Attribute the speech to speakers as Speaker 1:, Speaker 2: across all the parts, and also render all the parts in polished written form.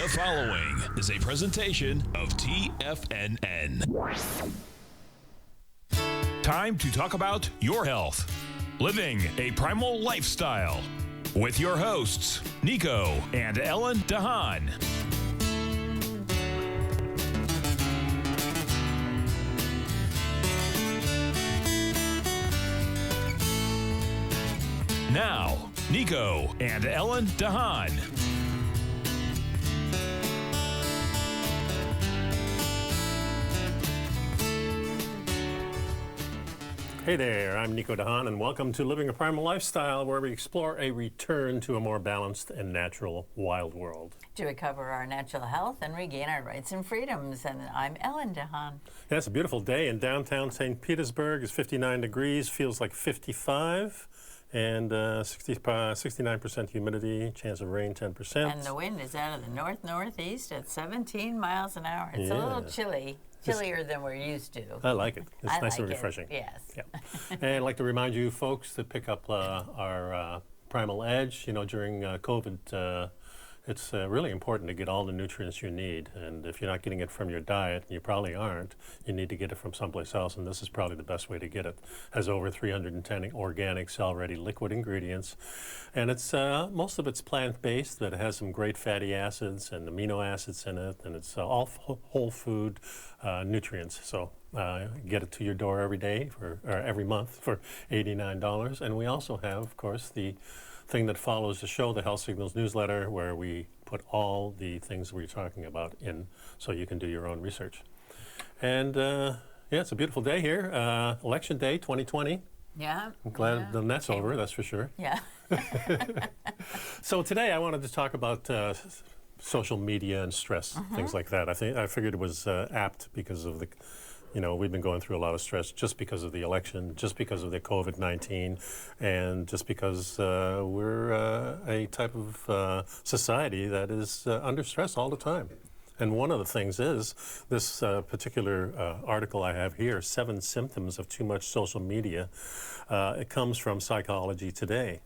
Speaker 1: The following is a presentation of TFNN. Time to talk about your health. Living a Primal Lifestyle. With your hosts, Nico and Ellen Haan. Now, Nico and Ellen Haan.
Speaker 2: Hey there, I'm Nico Haan, and welcome to Living a Primal Lifestyle, where we explore a return to a more balanced and natural wild world.
Speaker 3: To recover our natural health and regain our rights and freedoms. And I'm Ellen Haan.
Speaker 2: Yeah, it's a beautiful day in downtown St. Petersburg. It's 59 degrees, feels like 55, and 69% humidity, chance of rain 10%.
Speaker 3: And the wind is out of the north-northeast at 17 miles an hour. It's a little chillier than we're used to.
Speaker 2: I like it. It's nice and refreshing.
Speaker 3: Yes.
Speaker 2: Yeah. And I'd like to remind you folks to pick up our Primal Edge. You know, during COVID, it's really important to get all the nutrients you need. And if you're not getting it from your diet, and you probably aren't, you need to get it from someplace else. And this is probably the best way to get it. It has over 310 organic, cell-ready liquid ingredients. And it's most of it's plant-based, but it has some great fatty acids and amino acids in it. And it's all whole food nutrients. So get it to your door every day or every month for $89. And we also have, of course, the thing that follows the show, the Health Signals newsletter, where we put all the things we're talking about in so you can do your own research. And yeah, it's a beautiful day here. Election day 2020.
Speaker 3: Yeah.
Speaker 2: I'm glad that's over, that's for sure.
Speaker 3: Yeah.
Speaker 2: So today I wanted to talk about social media and stress, things like that. I figured it was apt because of the, you know, we've been going through a lot of stress just because of the election, just because of the COVID-19, and just because we're a type of society that is under stress all the time. And one of the things is this particular article I have here, 7 Symptoms of Too Much Social Media. It comes from Psychology Today.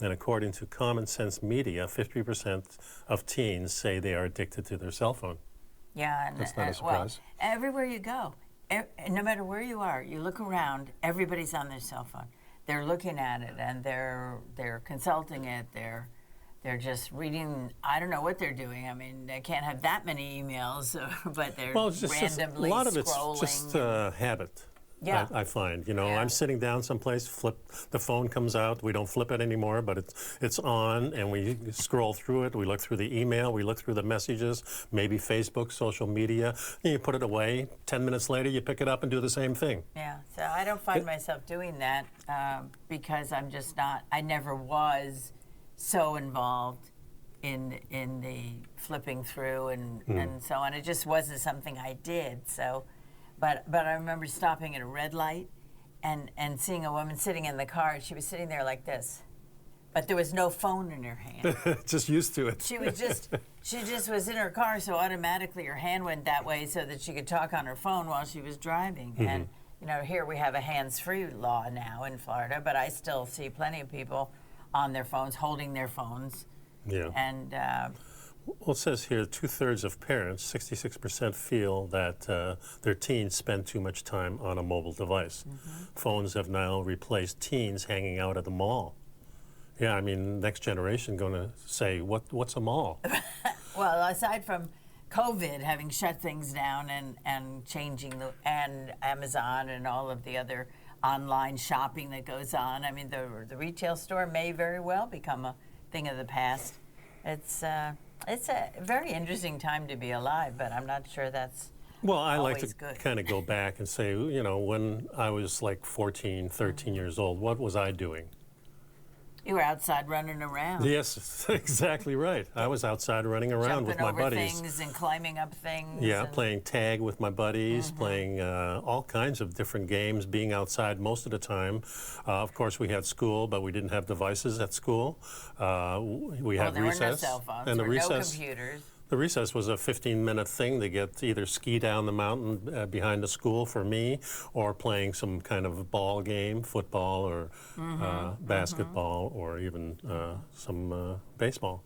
Speaker 2: And according to Common Sense Media, 50% of teens say they are addicted to their cell phone.
Speaker 3: Yeah.
Speaker 2: That's not a surprise.
Speaker 3: Well, everywhere you go, no matter where you are, you look around, everybody's on their cell phone. They're looking at it, and they're consulting it. They're just reading. I don't know what they're doing. I mean, they can't have that many emails, but they're randomly
Speaker 2: a lot of
Speaker 3: scrolling.
Speaker 2: it's just habit.
Speaker 3: Yeah.
Speaker 2: I find, you know, I'm sitting down someplace, the phone comes out, we don't flip it anymore, but it's on, and we scroll through it, we look through the email, we look through the messages, maybe Facebook, social media, and you put it away. 10 minutes later, you pick it up and do the same thing.
Speaker 3: Yeah, so I don't find myself doing that because I'm just not, I never was so involved in the flipping through and so on. It just wasn't something I did, so. But I remember stopping at a red light and seeing a woman sitting in the car, and she was sitting there like this. But there was no phone in her hand.
Speaker 2: Just used to it.
Speaker 3: She just was in her car, so automatically her hand went that way so that she could talk on her phone while she was driving. And, you know, here we have a hands-free law now in Florida, but I still see plenty of people on their phones, holding their phones. Yeah. And
Speaker 2: well, it says here 2/3 of parents, 66%, feel that their teens spend too much time on a mobile device. Phones have now replaced teens hanging out at the mall. Yeah, I mean, next generation going to say, what's a mall?
Speaker 3: Well, aside from COVID having shut things down and changing and Amazon and all of the other online shopping that goes on, I mean, the retail store may very well become a thing of the past. It's a very interesting time to be alive, but I'm not sure that's
Speaker 2: I like
Speaker 3: always
Speaker 2: to
Speaker 3: good.
Speaker 2: kind of go back and say, you know, when I was like 14, 13 years old, what was I doing?
Speaker 3: You were outside running around.
Speaker 2: Yes, exactly right. I was outside running around with my buddies.
Speaker 3: Jumping over things and climbing up things.
Speaker 2: Yeah, playing tag with my buddies, playing all kinds of different games, being outside most of the time. Of course, we had school, but we didn't have devices at school. We had
Speaker 3: there
Speaker 2: recess.
Speaker 3: Were no cell phones.
Speaker 2: And
Speaker 3: there
Speaker 2: the
Speaker 3: were
Speaker 2: recess,
Speaker 3: no computers.
Speaker 2: The recess was a 15-minute thing to get either ski down the mountain behind the school for me, or playing some kind of ball game, football or basketball, or even some baseball.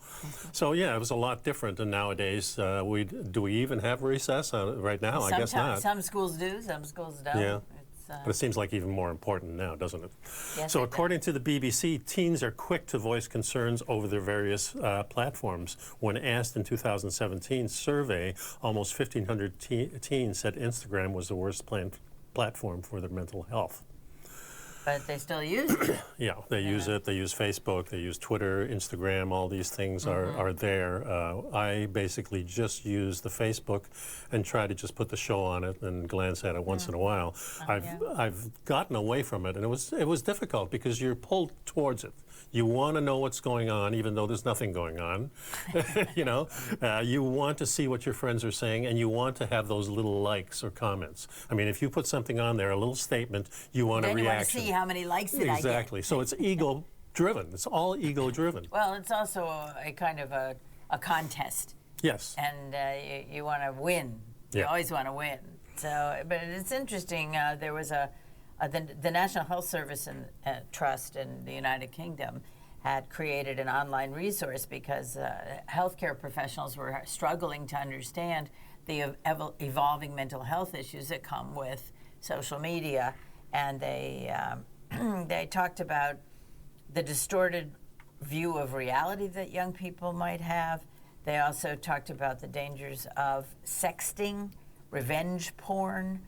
Speaker 2: So yeah, it was a lot different. And nowadays, do we even have recess right now? I guess not.
Speaker 3: Some schools do, some schools don't.
Speaker 2: Yeah. But it seems like even more important now, doesn't it?
Speaker 3: Yes,
Speaker 2: So according to the BBC, teens are quick to voice concerns over their various platforms. When asked in 2017 survey, almost 1,500 teens said Instagram was the worst platform for their mental health.
Speaker 3: But they still use it.
Speaker 2: Yeah, they use it. They use Facebook. They use Twitter, Instagram. All these things are there. I basically just use the Facebook and try to just put the show on it and glance at it once in a while. I've gotten away from it, and it was difficult because you're pulled towards it. You want to know what's going on, even though there's nothing going on. You know, you want to see what your friends are saying, and you want to have those little likes or comments. I mean, if you put something on there, a little statement, you want a reaction.
Speaker 3: Then you want to see how many likes did I get.
Speaker 2: Exactly. So it's ego-driven. It's all ego-driven.
Speaker 3: Well, it's also a kind of a contest.
Speaker 2: Yes.
Speaker 3: And you want to win. You always want to win. So, but it's interesting. There was the National Health Service and Trust in the United Kingdom had created an online resource because healthcare professionals were struggling to understand the evolving mental health issues that come with social media, and they talked about the distorted view of reality that young people might have. They also talked about the dangers of sexting, revenge porn,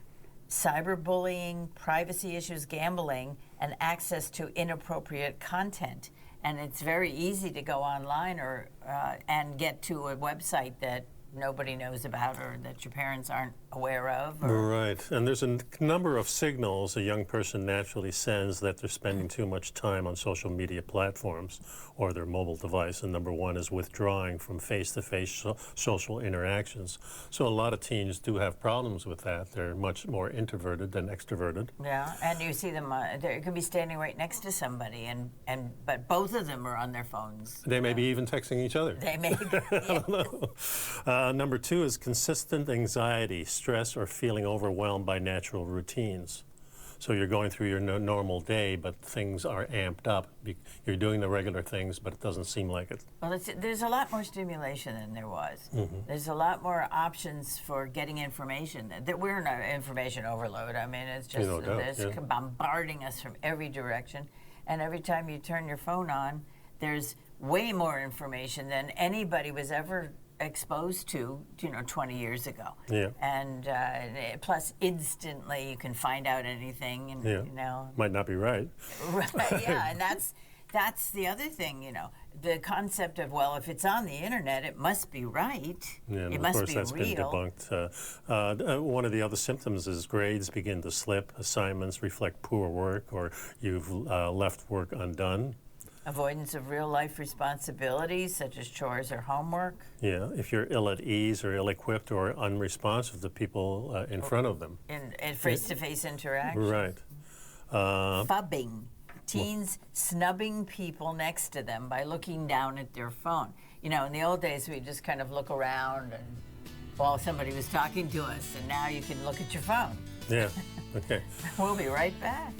Speaker 3: cyberbullying, privacy issues, gambling, and access to inappropriate content. And it's very easy to go online or and get to a website that nobody knows about or that your parents aren't aware of.
Speaker 2: Right. And there's a number of signals a young person naturally sends that they're spending too much time on social media platforms or their mobile device. And number one is withdrawing from face-to-face social interactions. So a lot of teens do have problems with that. They're much more introverted than extroverted.
Speaker 3: Yeah, and you see them, they could be standing right next to somebody, but both of them are on their phones.
Speaker 2: They may be even texting each other.
Speaker 3: They may be.
Speaker 2: I don't know. Number two is consistent anxiety, stress, or feeling overwhelmed by natural routines. So you're going through your normal day, but things are amped up. You're doing the regular things, but it doesn't seem like it.
Speaker 3: Well, there's a lot more stimulation than there was. There's a lot more options for getting information. We're in an information overload. I mean, it's just it's bombarding us from every direction. And every time you turn your phone on, there's way more information than anybody was ever exposed to, 20 years ago.
Speaker 2: Yeah.
Speaker 3: And plus, instantly you can find out anything, and
Speaker 2: might not be right.
Speaker 3: Right. Yeah, and that's the other thing. The concept of, well, if it's on the internet, it must be right.
Speaker 2: Yeah,
Speaker 3: it must
Speaker 2: of course
Speaker 3: be
Speaker 2: that's
Speaker 3: real.
Speaker 2: been debunked. One of the other symptoms is grades begin to slip, assignments reflect poor work, or you've left work undone.
Speaker 3: Avoidance of real-life responsibilities, such as chores or homework.
Speaker 2: Yeah, if you're ill at ease or ill-equipped or unresponsive to people in front of them.
Speaker 3: In face-to-face interaction.
Speaker 2: Right.
Speaker 3: Phubbing. Teens snubbing people next to them by looking down at their phone. In the old days, we just kind of look around and while somebody was talking to us, and now you can look at your phone.
Speaker 2: Yeah, okay.
Speaker 3: We'll be right back.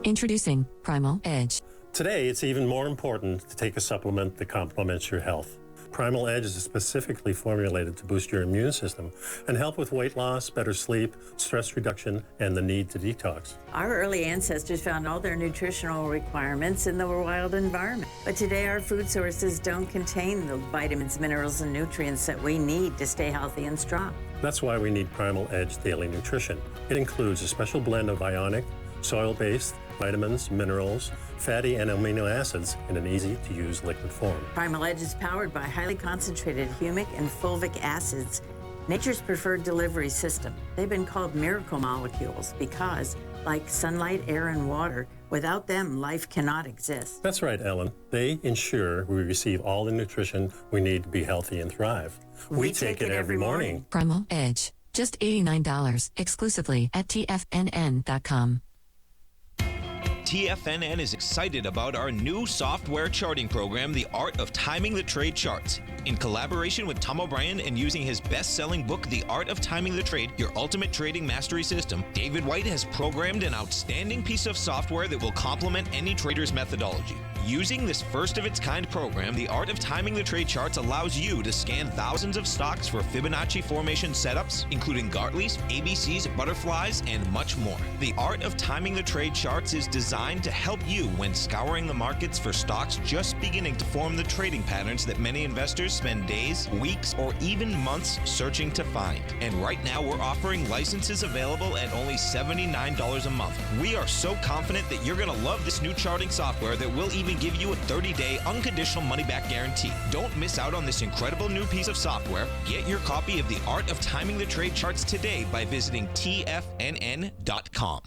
Speaker 4: Introducing Primal Edge.
Speaker 2: Today, it's even more important to take a supplement that complements your health. Primal Edge is specifically formulated to boost your immune system and help with weight loss, better sleep, stress reduction, and the need to detox.
Speaker 3: Our early ancestors found all their nutritional requirements in the wild environment. But today, our food sources don't contain the vitamins, minerals, and nutrients that we need to stay healthy and strong.
Speaker 2: That's why we need Primal Edge Daily Nutrition. It includes a special blend of ionic, soil-based, vitamins, minerals, fatty and amino acids in an easy-to-use liquid form.
Speaker 3: Primal Edge is powered by highly concentrated humic and fulvic acids, nature's preferred delivery system. They've been called miracle molecules because like sunlight, air, and water. Without them, life cannot exist.
Speaker 2: That's right, Ellen. They ensure we receive all the nutrition we need to be healthy and thrive. We take it every morning.
Speaker 4: Primal Edge. Just $89 exclusively at TFNN.com.
Speaker 5: TFNN is excited about our new software charting program, The Art of Timing the Trade Charts. In collaboration with Tom O'Brien and using his best-selling book, The Art of Timing the Trade, Your Ultimate Trading Mastery System, David White has programmed an outstanding piece of software that will complement any trader's methodology. Using this first-of-its-kind program, The Art of Timing the Trade Charts allows you to scan thousands of stocks for Fibonacci formation setups, including Gartley's, ABC's, butterflies, and much more. The Art of Timing the Trade Charts is designed to help you when scouring the markets for stocks just beginning to form the trading patterns that many investors spend days, weeks, or even months searching to find. And right now, we're offering licenses available at only $79 a month. We are so confident that you're going to love this new charting software that will even give you a 30-day unconditional money-back guarantee. Don't miss out on this incredible new piece of software. Get your copy of The Art of Timing the Trade Charts today by visiting TFNN.com.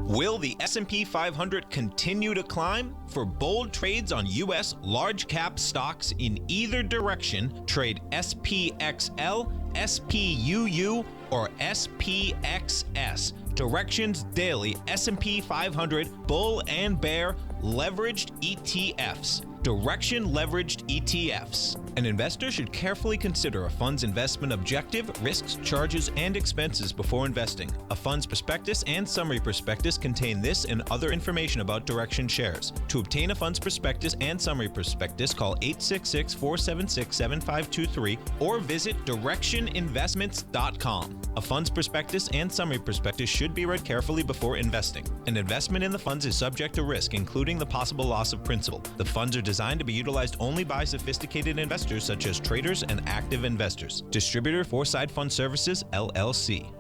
Speaker 5: Will the S&P 500 continue to climb? For bold trades on U.S. large-cap stocks in either direction, trade SPXL, SPUU, or SPXS. Directions Daily S&P 500 Bull and Bear Leveraged ETFs. Direction Leveraged ETFs. An investor should carefully consider a fund's investment objective, risks, charges, and expenses before investing. A fund's prospectus and summary prospectus contain this and other information about Direction shares. To obtain a fund's prospectus and summary prospectus, call 866-476-7523 or visit directioninvestments.com. A fund's prospectus and summary prospectus should be read carefully before investing. An investment in the funds is subject to risk, including the possible loss of principal. The funds are designed to be utilized only by sophisticated investors such as traders and active investors. Distributor Foreside Fund Services, LLC.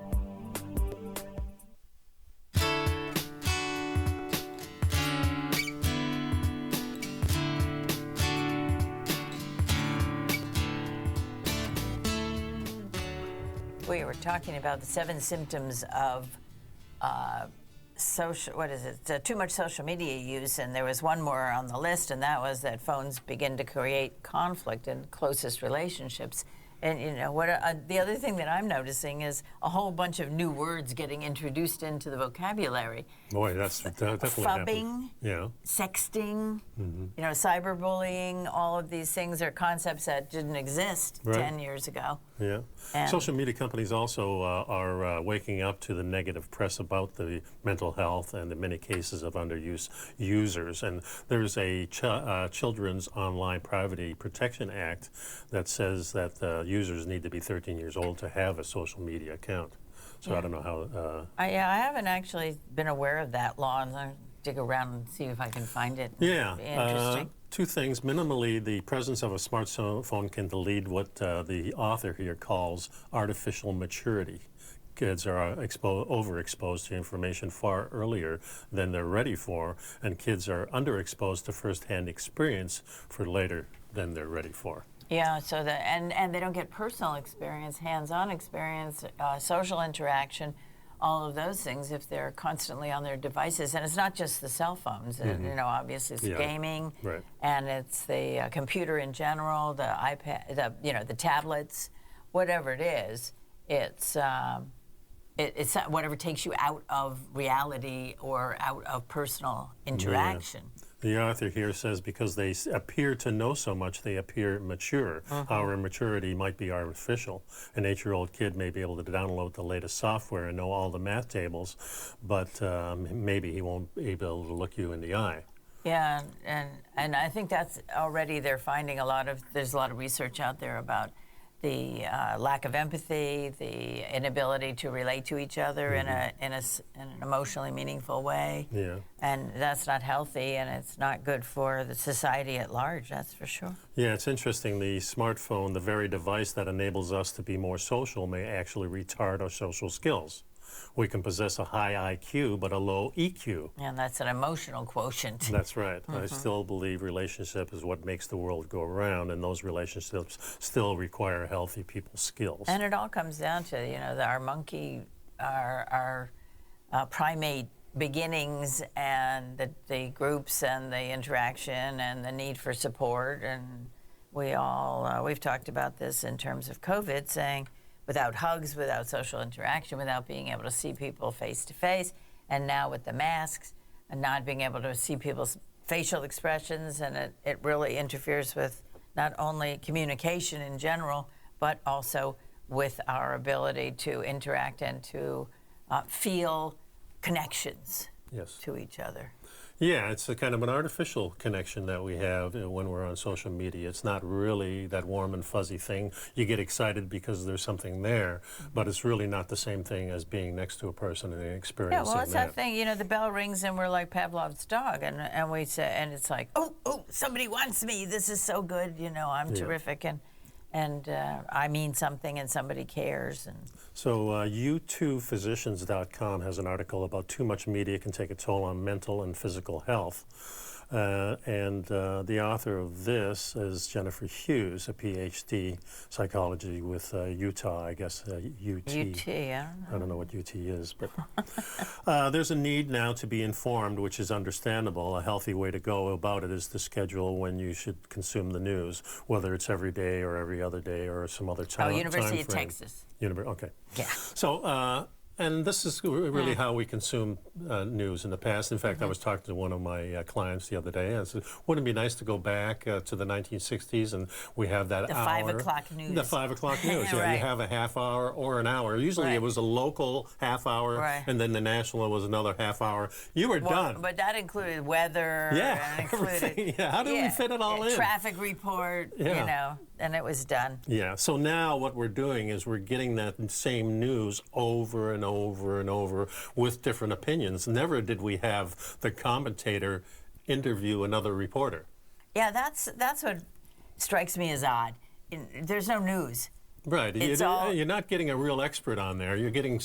Speaker 3: We were talking about the 7 symptoms of too much social media use, and there was one more on the list, and that was that phones begin to create conflict in closest relationships. And you know what? The other thing that I'm noticing is a whole bunch of new words getting introduced into the vocabulary.
Speaker 2: Boy, that's definitely
Speaker 3: Phubbing,
Speaker 2: yeah,
Speaker 3: sexting, you know, cyberbullying. All of these things are concepts that didn't exist 10 years ago.
Speaker 2: Yeah.
Speaker 3: And
Speaker 2: Social media companies also are waking up to the negative press about the mental health and the many cases of underuse users. And there's a Children's Online Privacy Protection Act that says that users need to be 13 years old to have a social media account. So I don't know how...
Speaker 3: I haven't actually been aware of that law, and I'll dig around and see if I can find it.
Speaker 2: Yeah.
Speaker 3: Interesting.
Speaker 2: Two things. Minimally, the presence of a smartphone can lead what the author here calls artificial maturity. Kids are overexposed to information far earlier than they're ready for, and kids are underexposed to firsthand experience for later than they're ready for.
Speaker 3: Yeah, so and they don't get personal experience, hands-on experience, social interaction, all of those things if they're constantly on their devices. And it's not just the cell phones. You know, obviously it's gaming, and it's the computer in general, the iPad, the tablets, whatever it is. It's whatever takes you out of reality or out of personal interaction.
Speaker 2: Yeah. The author here says because they appear to know so much, they appear mature. Our maturity might be artificial. An 8-year-old kid may be able to download the latest software and know all the math tables, but maybe he won't be able to look you in the eye.
Speaker 3: Yeah, and I think that's already they're finding there's a lot of research out there about the lack of empathy, the inability to relate to each other in an emotionally meaningful way.
Speaker 2: Yeah.
Speaker 3: And that's not healthy, and it's not good for the society at large, that's for sure.
Speaker 2: Yeah, it's interesting. The smartphone, the very device that enables us to be more social, may actually retard our social skills. We can possess a high IQ, but a low EQ.
Speaker 3: And that's an emotional quotient.
Speaker 2: That's right. I still believe relationship is what makes the world go around, and those relationships still require healthy people's skills.
Speaker 3: And it all comes down to, our monkey, our primate beginnings and the groups and the interaction and the need for support. And we've talked about this in terms of COVID, saying without hugs, without social interaction, without being able to see people face to face, and now with the masks and not being able to see people's facial expressions, and it really interferes with not only communication in general, but also with our ability to interact and to feel connections to each other.
Speaker 2: Yeah, it's a kind of an artificial connection that we have when we're on social media. It's not really that warm and fuzzy thing. You get excited because there's something there, but it's really not the same thing as being next to a person and experiencing that.
Speaker 3: Yeah, well, it's that thing, the bell rings and we're like Pavlov's dog, and we say, and it's like, oh, somebody wants me. This is so good, I'm terrific, and I mean something, and somebody cares. And
Speaker 2: so U2physicians.com has an article about too much media can take a toll on mental and physical health. And the author of this is Jennifer Hughes, a PhD psychology with Utah, I guess, UT.
Speaker 3: I
Speaker 2: don't know what UT is, but there's a need now to be informed, which is understandable. A healthy way to go about it is to schedule when you should consume the news, whether it's every day or every other day or some other time.
Speaker 3: University of Texas.
Speaker 2: Okay.
Speaker 3: Yeah.
Speaker 2: So, and this is really how we consume news in the past. In fact, I was talking to one of my clients the other day. I said, wouldn't it be nice to go back to the 1960s and we have that
Speaker 3: the
Speaker 2: hour.
Speaker 3: 5 o'clock news.
Speaker 2: The 5 o'clock news. Yeah,
Speaker 3: right.
Speaker 2: You have a half hour or an hour. Usually it was a local half hour, and then the national was another half hour. You were done.
Speaker 3: But that included weather.
Speaker 2: Yeah,
Speaker 3: and included,
Speaker 2: how do we fit it all in?
Speaker 3: Traffic report, and it was done.
Speaker 2: Yeah, so now what we're doing is we're getting that same news over and over and over with different opinions. Never did we have the commentator interview another reporter.
Speaker 3: Yeah, that's what strikes me as odd. There's no news.
Speaker 2: Right, you're not getting a real expert on there. You're getting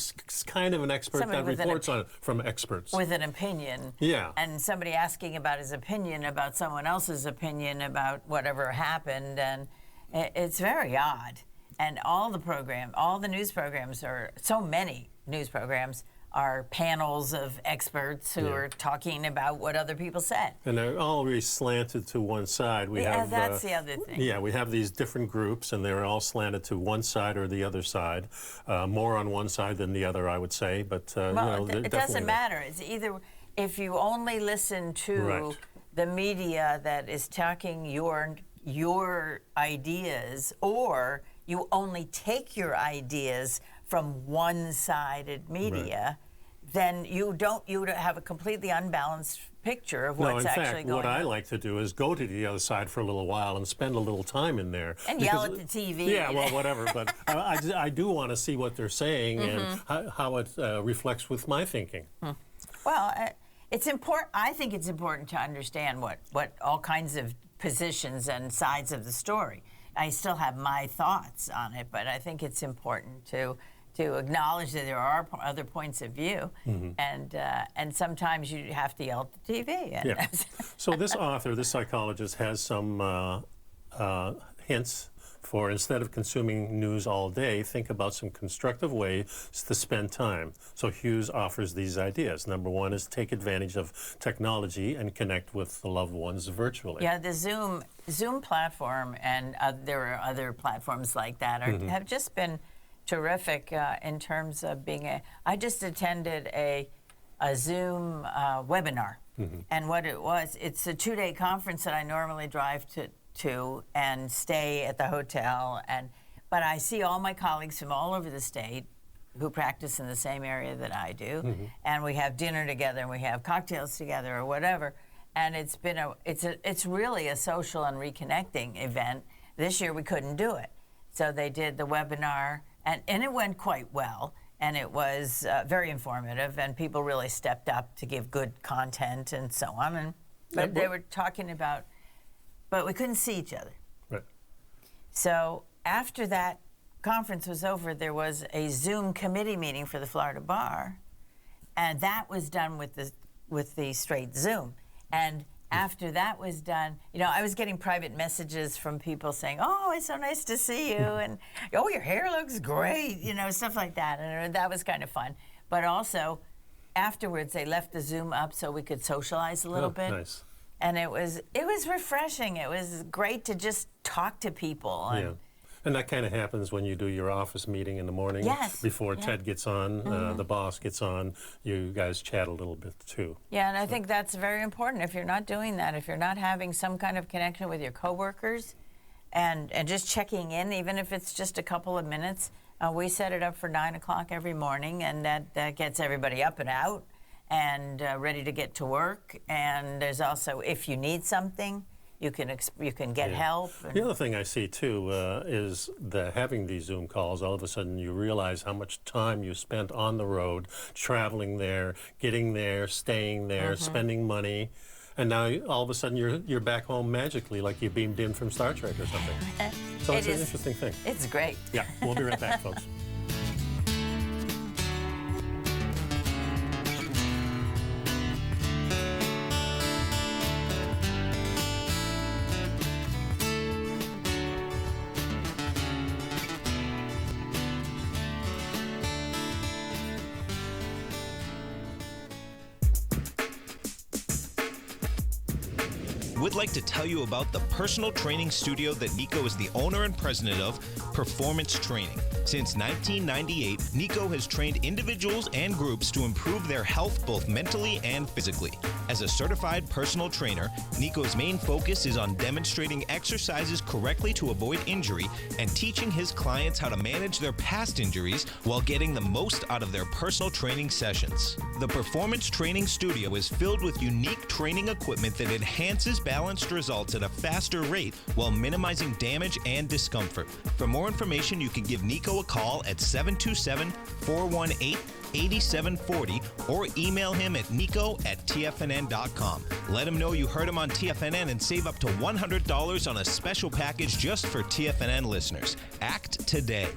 Speaker 2: kind of an expert that reports on it from experts.
Speaker 3: With an opinion.
Speaker 2: Yeah.
Speaker 3: And somebody asking about his opinion, about someone else's opinion, about whatever happened, and it's very odd. And all the news programs so many news programs are panels of experts who are talking about what other people said.
Speaker 2: And they're always slanted to one side.
Speaker 3: That's the other thing.
Speaker 2: Yeah, we have these different groups, and they're all slanted to one side or the other side. More on one side than the other, I would say. But
Speaker 3: it doesn't matter. It's either if you only listen to the media that is talking your ideas, or you only take your ideas from one-sided media, then you don't have a completely unbalanced picture of what's actually going on.
Speaker 2: In fact, what I like to do is go to the other side for a little while and spend a little time in there.
Speaker 3: And yell at the TV.
Speaker 2: Yeah, well, whatever. But I do want to see what they're saying and how it reflects with my thinking.
Speaker 3: Well, it's important. I think it's important to understand what all kinds of positions and sides of the story. I still have my thoughts on it, but I think it's important to acknowledge that there are other points of view, and sometimes you have to yell at the TV.
Speaker 2: So this author, this psychologist, has some hints for, instead of consuming news all day, think about some constructive ways to spend time. So Hughes offers these ideas. Number one is take advantage of technology and connect with the loved ones virtually.
Speaker 3: Yeah, the Zoom platform, and there are other platforms like that, have just been terrific in terms of being I just attended a Zoom webinar, and what it was, it's a 2-day conference that I normally drive to and stay at the hotel, but I see all my colleagues from all over the state who practice in the same area that I do, and we have dinner together and we have cocktails together or whatever, and it's really a social and reconnecting event. This year we couldn't do it, so they did the webinar, and it went quite well, and it was very informative, and people really stepped up to give good content and so on, but they were talking about, but we couldn't see each other.
Speaker 2: Right.
Speaker 3: So after that conference was over, there was a Zoom committee meeting for the Florida Bar, and that was done with the straight Zoom. And after that was done, I was getting private messages from people saying, "Oh, it's so nice to see you," and "Oh, your hair looks great," stuff like that. And that was kind of fun. But also, afterwards they left the Zoom up so we could socialize a little bit.
Speaker 2: Nice.
Speaker 3: And it was refreshing. It was great to just talk to people.
Speaker 2: Yeah. And that kind of happens when you do your office meeting in the morning.
Speaker 3: Yes.
Speaker 2: Before Ted gets on, the boss gets on, you guys chat a little bit too.
Speaker 3: Yeah, and I think that's very important. If you're not doing that, if you're not having some kind of connection with your coworkers and just checking in, even if it's just a couple of minutes, we set it up for 9 o'clock every morning, and that gets everybody up and out and ready to get to work. And there's also, if you need something, you can get help.
Speaker 2: The other thing I see too is that having these Zoom calls, all of a sudden you realize how much time you spent on the road, traveling there, getting there, staying there, spending money, and now all of a sudden you're back home magically, like you beamed in from Star Trek or something. So it's an interesting thing.
Speaker 3: It's great.
Speaker 2: Yeah, we'll be right back, folks.
Speaker 5: Would like to tell you about the personal training studio that Nico is the owner and president of, Performance Training. Since 1998, Nico has trained individuals and groups to improve their health both mentally and physically. As a certified personal trainer, Nico's main focus is on demonstrating exercises correctly to avoid injury and teaching his clients how to manage their past injuries while getting the most out of their personal training sessions. The Performance Training Studio is filled with unique training equipment that enhances balanced results at a faster rate while minimizing damage and discomfort. For more information, you can give Nico a call at 727-418-8740 or email him at nico@tfnn.com. Let him know you heard him on TFNN and save up to $100 on a special package just for TFNN listeners. Act today.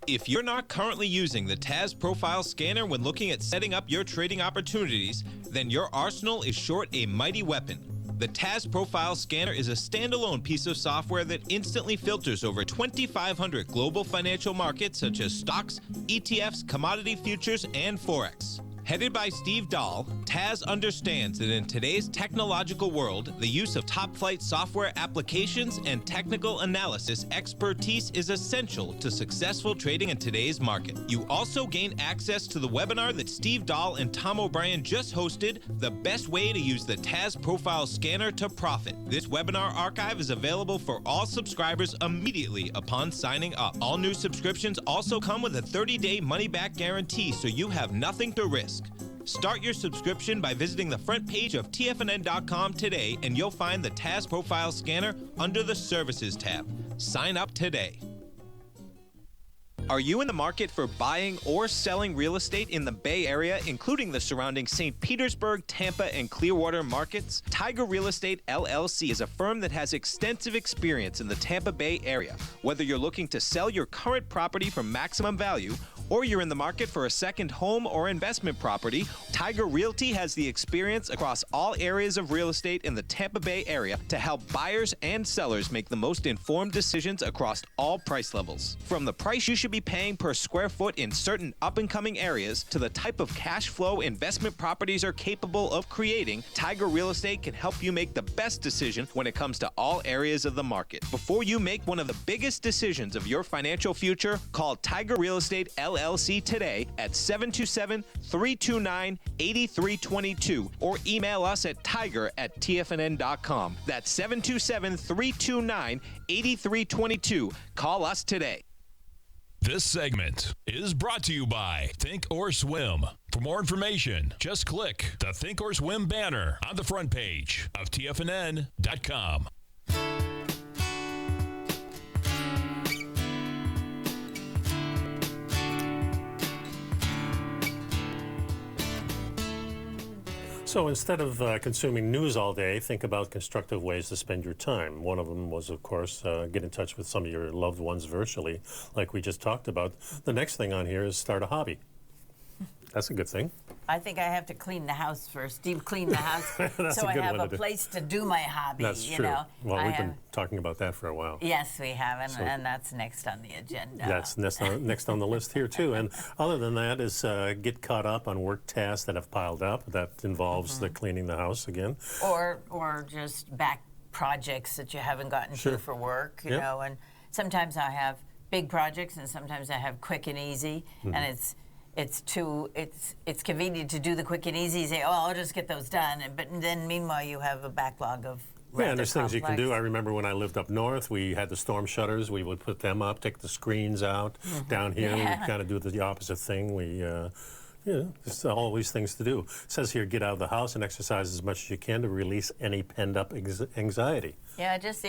Speaker 5: If you're not currently using the TAS Profile Scanner when looking at setting up your trading opportunities, then your arsenal is short a mighty weapon. The TAS Profile Scanner is a standalone piece of software that instantly filters over 2,500 global financial markets such as stocks, ETFs, commodity futures, and Forex. Headed by Steve Dahl, TAS understands that in today's technological world, the use of top-flight software applications and technical analysis expertise is essential to successful trading in today's market. You also gain access to the webinar that Steve Dahl and Tom O'Brien just hosted, The Best Way to Use the TAS Profile Scanner to Profit. This webinar archive is available for all subscribers immediately upon signing up. All new subscriptions also come with a 30-day money-back guarantee, so you have nothing to risk. Start your subscription by visiting the front page of TFNN.com today, and you'll find the TAS Profile Scanner under the Services tab. Sign up today. Are you in the market for buying or selling real estate in the Bay Area, including the surrounding St. Petersburg, Tampa, and Clearwater markets? Tiger Real Estate LLC is a firm that has extensive experience in the Tampa Bay area. Whether you're looking to sell your current property for maximum value, or you're in the market for a second home or investment property, Tiger Realty has the experience across all areas of real estate in the Tampa Bay area to help buyers and sellers make the most informed decisions across all price levels. From the price you should be paying per square foot in certain up-and-coming areas to the type of cash flow investment properties are capable of creating, Tiger Real Estate can help you make the best decision when it comes to all areas of the market. Before you make one of the biggest decisions of your financial future, call Tiger Real Estate LLC today at 727-329-8322 or email us at tiger@tfnn.com. That's 727-329-8322. Call us today.
Speaker 1: This segment is brought to you by Think or Swim. For more information, just click the Think or Swim banner on the front page of TFNN.com.
Speaker 2: So instead of consuming news all day, think about constructive ways to spend your time. One of them was, of course, get in touch with some of your loved ones virtually, like we just talked about. The next thing on here is start a hobby. That's a good thing.
Speaker 3: I think I have to clean the house first, deep clean the house,
Speaker 2: That's
Speaker 3: so
Speaker 2: a
Speaker 3: I
Speaker 2: good
Speaker 3: have
Speaker 2: one
Speaker 3: a
Speaker 2: to do.
Speaker 3: place to do my hobby.
Speaker 2: That's
Speaker 3: you
Speaker 2: true.
Speaker 3: know,
Speaker 2: Well, we've been talking about that for a while.
Speaker 3: Yes, we have, and that's next on the agenda.
Speaker 2: That's next on the list here too. And other than that is get caught up on work tasks that have piled up. That involves the cleaning the house again.
Speaker 3: Or just back projects that you haven't gotten to for work, you know. And sometimes I have big projects, and sometimes I have quick and easy, and it's convenient to do the quick and easy. Say, oh, I'll just get those done, but then meanwhile you have a backlog of
Speaker 2: Yeah, and there's things you can do. I remember when I lived up north, we had the storm shutters. We would put them up, take the screens out. Down here, we kind of do the opposite thing. We, there's always things to do. It says here, get out of the house and exercise as much as you can to release any pent-up anxiety.
Speaker 3: Yeah, just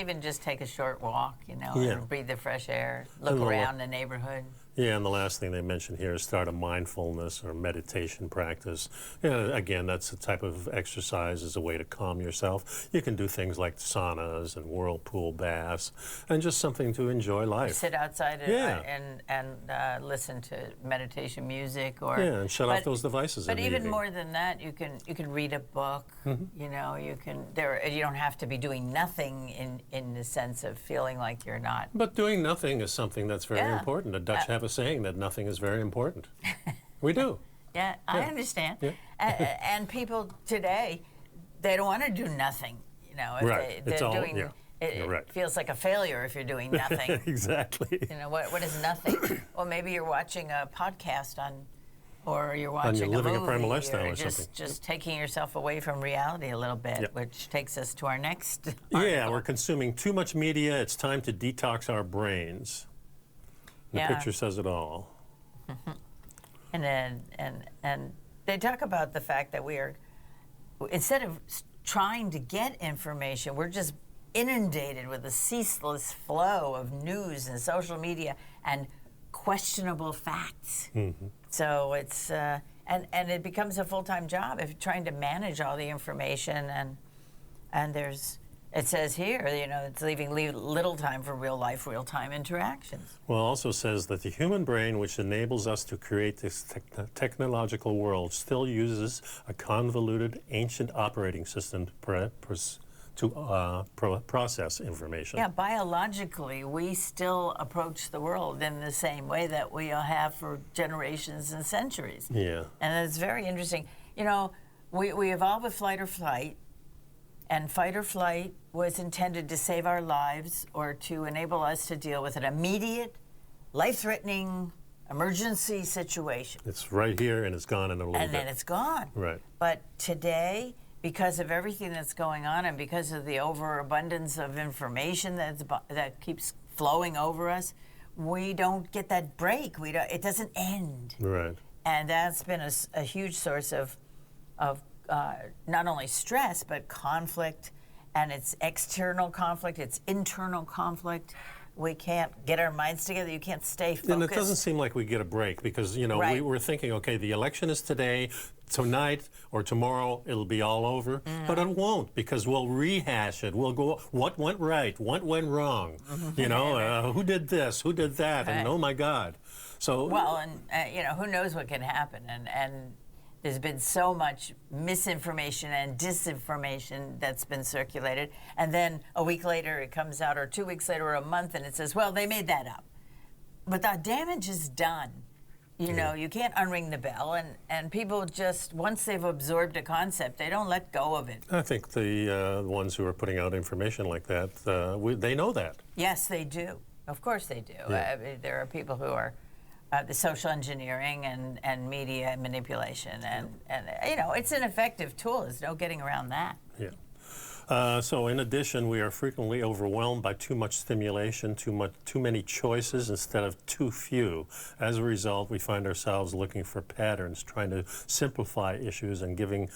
Speaker 3: take a short walk, you know,
Speaker 2: Yeah.
Speaker 3: and breathe the fresh air, look
Speaker 2: And
Speaker 3: around the neighborhood.
Speaker 2: Yeah, and the last thing they mention here is start a mindfulness or meditation practice. Yeah, again, that's a type of exercise as a way to calm yourself. You can do things like saunas and whirlpool baths, and just something to enjoy life.
Speaker 3: Sit outside and listen to meditation music, or
Speaker 2: and shut off those devices.
Speaker 3: But
Speaker 2: in the
Speaker 3: even
Speaker 2: evening.
Speaker 3: more than that, you can read a book. You know, you don't have to be doing nothing in the sense of feeling like you're not.
Speaker 2: But doing nothing is something that's very important. The Dutch have a saying that nothing is very important. We do.
Speaker 3: Yeah, I understand. Yeah. And people today, they don't want to do nothing. You know, if they're doing. It feels like a failure if you're doing nothing.
Speaker 2: Exactly.
Speaker 3: You know, what is nothing? Well, maybe you're watching a podcast or you're watching
Speaker 2: you're living
Speaker 3: a movie,
Speaker 2: a Primal Lifestyle or
Speaker 3: just,
Speaker 2: something.
Speaker 3: just taking yourself away from reality a little bit, which takes us to our next
Speaker 2: Yeah,
Speaker 3: article.
Speaker 2: we're consuming too much media. It's time to detox our brains. The picture says it all.
Speaker 3: And they talk about the fact that we are, instead of trying to get information, we're just inundated with a ceaseless flow of news and social media and questionable facts. So it's and it becomes a full-time job if you're trying to manage all the information, and there's, it says here, you know, it's leaving little time for real-time interactions.
Speaker 2: Well, it also says that the human brain, which enables us to create this technological world, still uses a convoluted, ancient operating system to process information.
Speaker 3: Yeah, biologically, we still approach the world in the same way that we have for generations and centuries.
Speaker 2: Yeah.
Speaker 3: And it's very interesting. You know, we evolved with flight or flight, and fight or flight was intended to save our lives or to enable us to deal with an immediate, life-threatening emergency situation.
Speaker 2: It's right here and it's gone in a little bit.
Speaker 3: And then it's gone.
Speaker 2: Right.
Speaker 3: But today, because of everything that's going on and because of the overabundance of information that keeps flowing over us, we don't get that break. It doesn't end.
Speaker 2: Right.
Speaker 3: And that's been a huge source of not only stress, but conflict. And it's external conflict, it's internal conflict. We can't get our minds together. You can't stay focused.
Speaker 2: And it doesn't seem like we get a break because, you know, we were thinking, okay, the election is today, tonight or tomorrow it'll be all over. But it won't, because we'll rehash it. We'll go, what went right? What went wrong? You know, who did this? Who did that? And oh my God. So
Speaker 3: well, and you know, who knows what can happen? And there's been so much misinformation and disinformation that's been circulated, and then a week later it comes out, or 2 weeks later, or a month, and it says, well, they made that up. But the damage is done. You know, you can't unring the bell, and people just, once they've absorbed a concept, they don't let go of it.
Speaker 2: I think the ones who are putting out information like that, they know that.
Speaker 3: Yes, they do. Of course they do.
Speaker 2: Yeah.
Speaker 3: There are people who are the social engineering and media manipulation, and you know, it's an effective tool. There's no getting around that.
Speaker 2: Yeah. So in addition, we are frequently overwhelmed by too much stimulation, too many choices instead of too few. As a result, we find ourselves looking for patterns, trying to simplify issues and giving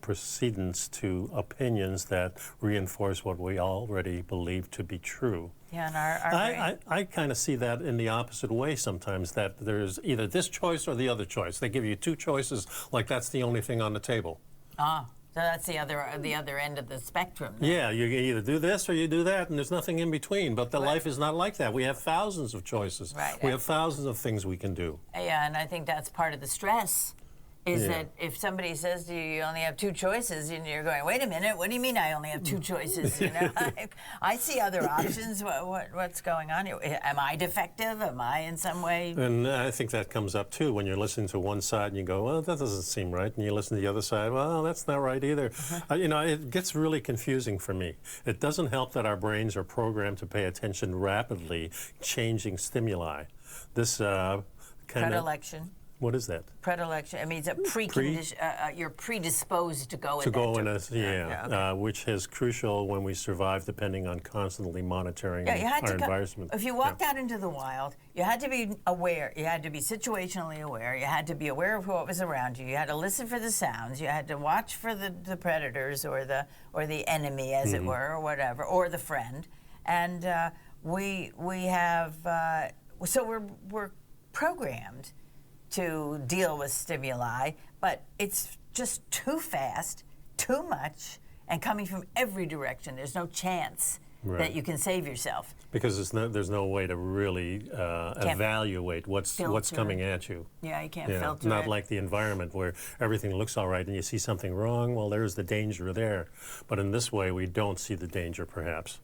Speaker 2: precedence to opinions that reinforce what we already believe to be true.
Speaker 3: Yeah, and
Speaker 2: I kind of see that in the opposite way sometimes, that there's either this choice or the other choice. They give you two choices like that's the only thing on the table.
Speaker 3: So that's the other end of the spectrum. Then.
Speaker 2: Yeah, you either do this or you do that, and there's nothing in between. But life is not like that. We have thousands of choices.
Speaker 3: Right.
Speaker 2: We have thousands of things we can do.
Speaker 3: Yeah, and I think that's part of the stress is that if somebody says to you, you only have 2 choices, and you're going, wait a minute, what do you mean I only have 2 choices? You know, I see other options. What's going on here? Am I defective? Am I in some way?
Speaker 2: And I think that comes up too when you're listening to one side and you go, well, that doesn't seem right, and you listen to the other side, well, that's not right either. You know, it gets really confusing for me. It doesn't help that our brains are programmed to pay attention rapidly changing stimuli. This kind of
Speaker 3: Predilection.
Speaker 2: What is that?
Speaker 3: Predilection. I mean, it's a precondition. You're predisposed to go in
Speaker 2: To
Speaker 3: that
Speaker 2: go in
Speaker 3: okay.
Speaker 2: which is crucial when we survive, depending on constantly monitoring
Speaker 3: you had
Speaker 2: our
Speaker 3: to
Speaker 2: environment.
Speaker 3: If you walked out into the wild, you had to be aware. You had to be situationally aware. You had to be aware of what was around you. You had to listen for the sounds. You had to watch for the predators or the enemy, as it were, or whatever, or the friend. And we have so we're programmed to deal with stimuli, but it's just too fast, too much, and coming from every direction. There's no chance that you can save yourself.
Speaker 2: Because there's no way to really evaluate what's coming at you.
Speaker 3: Yeah, you can't filter
Speaker 2: Not
Speaker 3: it.
Speaker 2: like the environment where everything looks all right and you see something wrong, well, there's the danger there. But in this way, we don't see the danger, perhaps.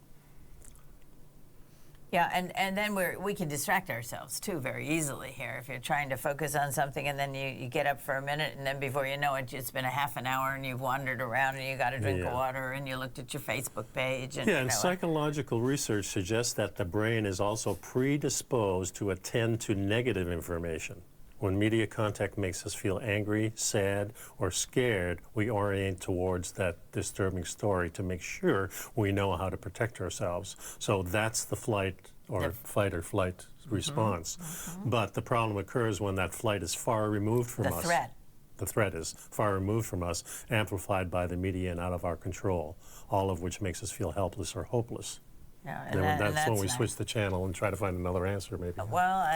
Speaker 3: Yeah, and then we can distract ourselves too very easily here. If you're trying to focus on something and then you get up for a minute and then before you know it, it's been a half an hour and you've wandered around and you got a drink of water and you looked at your Facebook page. And,
Speaker 2: and psychological research suggests that the brain is also predisposed to attend to negative information. When media contact makes us feel angry, sad, or scared, we orient towards that disturbing story to make sure we know how to protect ourselves. So that's the fight or flight response. But the problem occurs when that flight is far removed from us.
Speaker 3: The threat.
Speaker 2: The threat is far removed from us, amplified by the media and out of our control, all of which makes us feel helpless or hopeless.
Speaker 3: Yeah,
Speaker 2: that's when we switch the channel and try to find another answer, maybe.
Speaker 3: Well,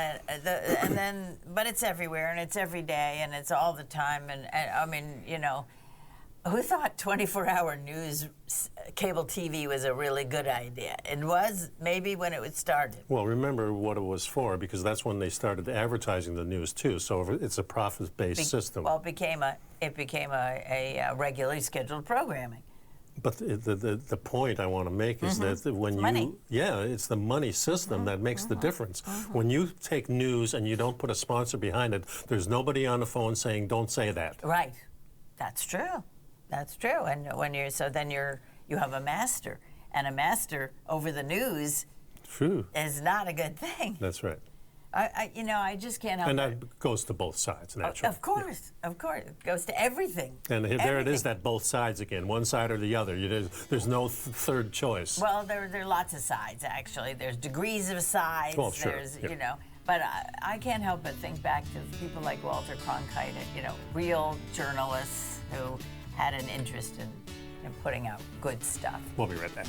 Speaker 3: but it's everywhere and it's every day and it's all the time. And I mean, you know, who thought 24-hour news, cable TV was a really good idea? It was maybe when it started.
Speaker 2: Well, remember what it was for, because that's when they started advertising the news too. So it's a profit-based system.
Speaker 3: Well, it became a regularly scheduled programming.
Speaker 2: But the point I want to make is that when it's the money system that makes the difference. When you take news and you don't put a sponsor behind it, there's nobody on the phone saying, don't say that.
Speaker 3: Right. That's true. That's true. And when you have a master, and a master over the news is not a good thing.
Speaker 2: That's right.
Speaker 3: I just can't help it.
Speaker 2: And that goes to both sides, naturally.
Speaker 3: Of course. It goes to everything.
Speaker 2: And there it is, that both sides again, one side or the other. There's no third choice.
Speaker 3: Well, there are lots of sides, actually. There's degrees of sides.
Speaker 2: Well, sure.
Speaker 3: There's, but I can't help but think back to people like Walter Cronkite, real journalists who had an interest in putting out good stuff.
Speaker 2: We'll be right back.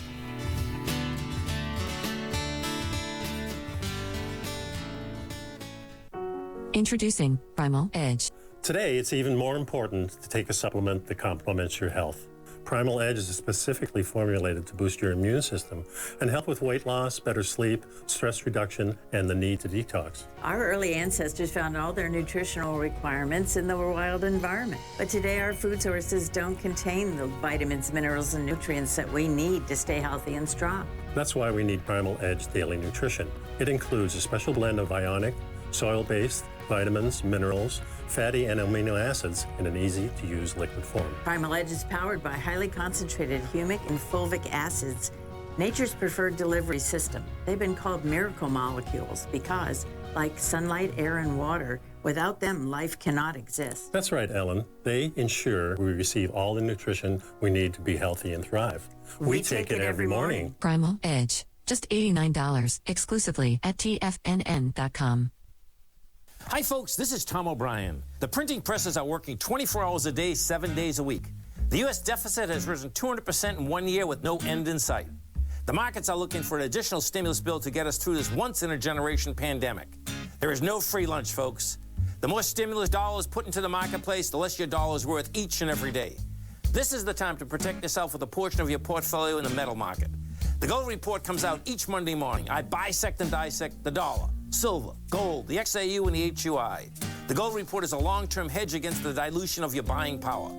Speaker 4: Introducing Primal Edge.
Speaker 2: Today, it's even more important to take a supplement that complements your health. Primal Edge is specifically formulated to boost your immune system and help with weight loss, better sleep, stress reduction, and the need to detox.
Speaker 3: Our early ancestors found all their nutritional requirements in the wild environment. But today, our food sources don't contain the vitamins, minerals, and nutrients that we need to stay healthy and strong.
Speaker 2: That's why we need Primal Edge Daily Nutrition. It includes a special blend of ionic, soil-based, vitamins, minerals, fatty and amino acids in an easy-to-use liquid form.
Speaker 3: Primal Edge is powered by highly concentrated humic and fulvic acids, nature's preferred delivery system. They've been called miracle molecules because, like sunlight, air, and water, without them, life cannot exist.
Speaker 2: That's right, Ellen. They ensure we receive all the nutrition we need to be healthy and thrive. We take it every morning.
Speaker 4: Primal Edge, just $89, exclusively at TFNN.com.
Speaker 6: Hi, folks. This is Tom O'Brien. The printing presses are working 24 hours a day, 7 days a week. The U.S. deficit has risen 200% in 1 year with no end in sight. The markets are looking for an additional stimulus bill to get us through this once-in-a-generation pandemic. There is no free lunch, folks. The more stimulus dollars put into the marketplace, the less your dollar is worth each and every day. This is the time to protect yourself with a portion of your portfolio in the metal market. The Gold Report comes out each Monday morning. I bisect and dissect the dollar, silver, gold, the XAU, and the HUI. The gold report is a long-term hedge against the dilution of your buying power.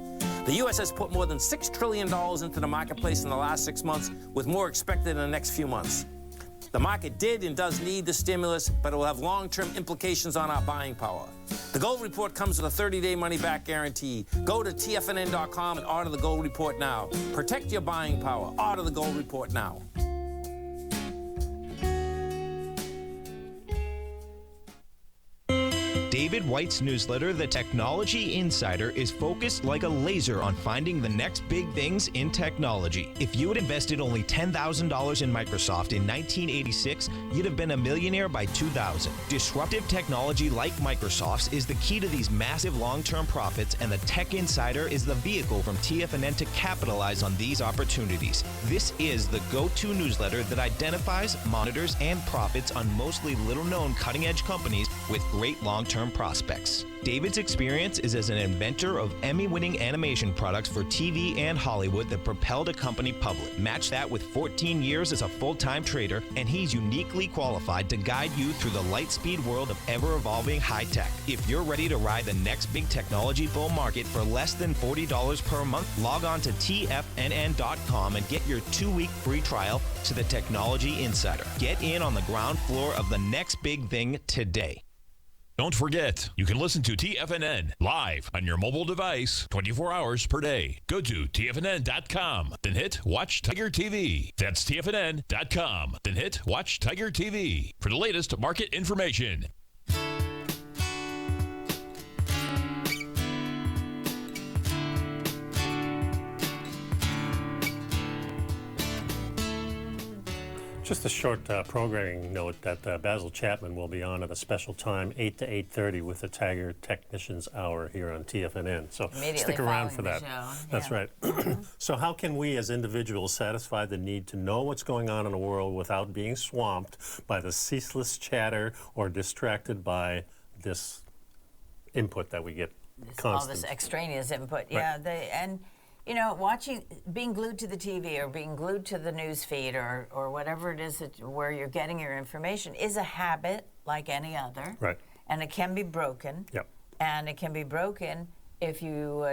Speaker 6: The U.S. has put more than $6 trillion into the marketplace in the last 6 months, with more expected in the next few months. The market did and does need the stimulus, but it will have long-term implications on our buying power. The Gold Report comes with a 30-day money-back guarantee. Go to TFNN.com and order the Gold Report now. Protect your buying power. Order the Gold Report now.
Speaker 5: David White's newsletter, The Technology Insider, is focused like a laser on finding the next big things in technology. If you had invested only $10,000 in Microsoft in 1986, you'd have been a millionaire by 2000. Disruptive technology like Microsoft's is the key to these massive long-term profits, and the Tech Insider is the vehicle from TFNN to capitalize on these opportunities. This is the go-to newsletter that identifies, monitors, and profits on mostly little-known cutting-edge companies with great long-term prospects. David's experience is as an inventor of Emmy-winning animation products for TV and Hollywood that propelled a company public. Match that with 14 years as a full-time trader, and he's uniquely qualified to guide you through the light-speed world of ever-evolving high-tech. If you're ready to ride the next big technology bull market for less than $40 per month, log on to TFNN.com and get your 2-week free trial to the Technology Insider. Get in on the ground floor of the next big thing today.
Speaker 1: Don't forget, you can listen to TFNN live on your mobile device 24 hours per day. Go to TFNN.com, then hit Watch Tiger TV. That's TFNN.com, then hit Watch Tiger TV for the latest market information.
Speaker 2: Just a short programming note that Basil Chapman will be on at a special time, 8 to 8:30, with the Tiger Technicians Hour here on TFNN. So stick around for that. That's right. So how can we as individuals satisfy the need to know what's going on in the world without being swamped by the ceaseless chatter or distracted by this input that we get constant?
Speaker 3: All this extraneous input. Yeah,
Speaker 2: Right.
Speaker 3: You know, being glued to the TV or being glued to the news feed or whatever it is where you're getting your information is a habit like any other.
Speaker 2: Right.
Speaker 3: And it can be broken.
Speaker 2: Yep.
Speaker 3: And it can be broken if you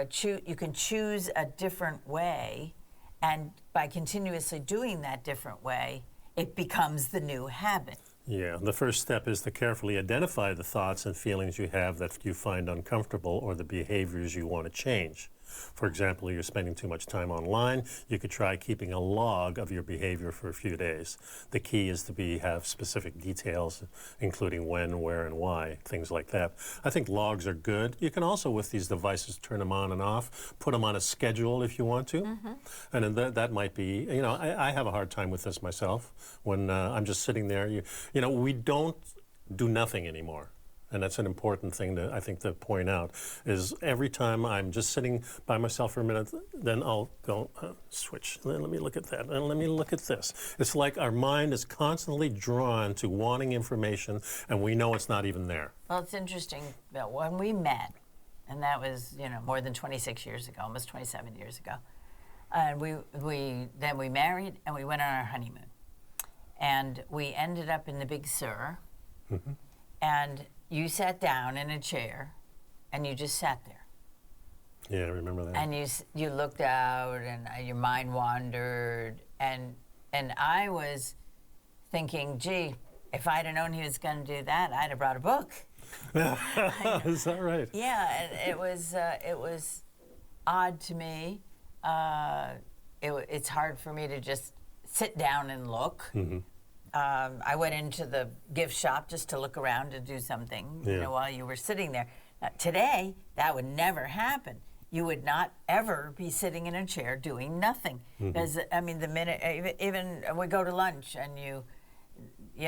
Speaker 3: you can choose a different way, and by continuously doing that different way, it becomes the new habit.
Speaker 2: Yeah, the first step is to carefully identify the thoughts and feelings you have that you find uncomfortable or the behaviors you want to change. For example, you're spending too much time online, you could try keeping a log of your behavior for a few days. The key is to have specific details, including when, where, and why, things like that. I think logs are good. You can also, with these devices, turn them on and off, put them on a schedule if you want to. And then that might be, you know, I have a hard time with this myself when I'm just sitting there. You know, we don't do nothing anymore. And that's an important thing I think to point out, is every time I'm just sitting by myself for a minute, then I'll go, switch, and then let me look at that, and let me look at this. It's like our mind is constantly drawn to wanting information, and we know it's not even there.
Speaker 3: Well, it's interesting, Bill, when we met, and that was, you know, more than 26 years ago, almost 27 years ago, and then we married, and we went on our honeymoon. And we ended up in the Big Sur, and you sat down in a chair, and you just sat there.
Speaker 2: Yeah, I remember that.
Speaker 3: And you looked out, and your mind wandered, and I was thinking, gee, if I'd have known he was going to do that, I'd have brought a book.
Speaker 2: Is that right?
Speaker 3: Yeah, and it was odd to me. It's hard for me to just sit down and look. I went into the gift shop just to look around to do something, you know, while you were sitting there. Now, today, that would never happen. You would not ever be sitting in a chair doing nothing. Because, I mean, the minute, even we go to lunch and you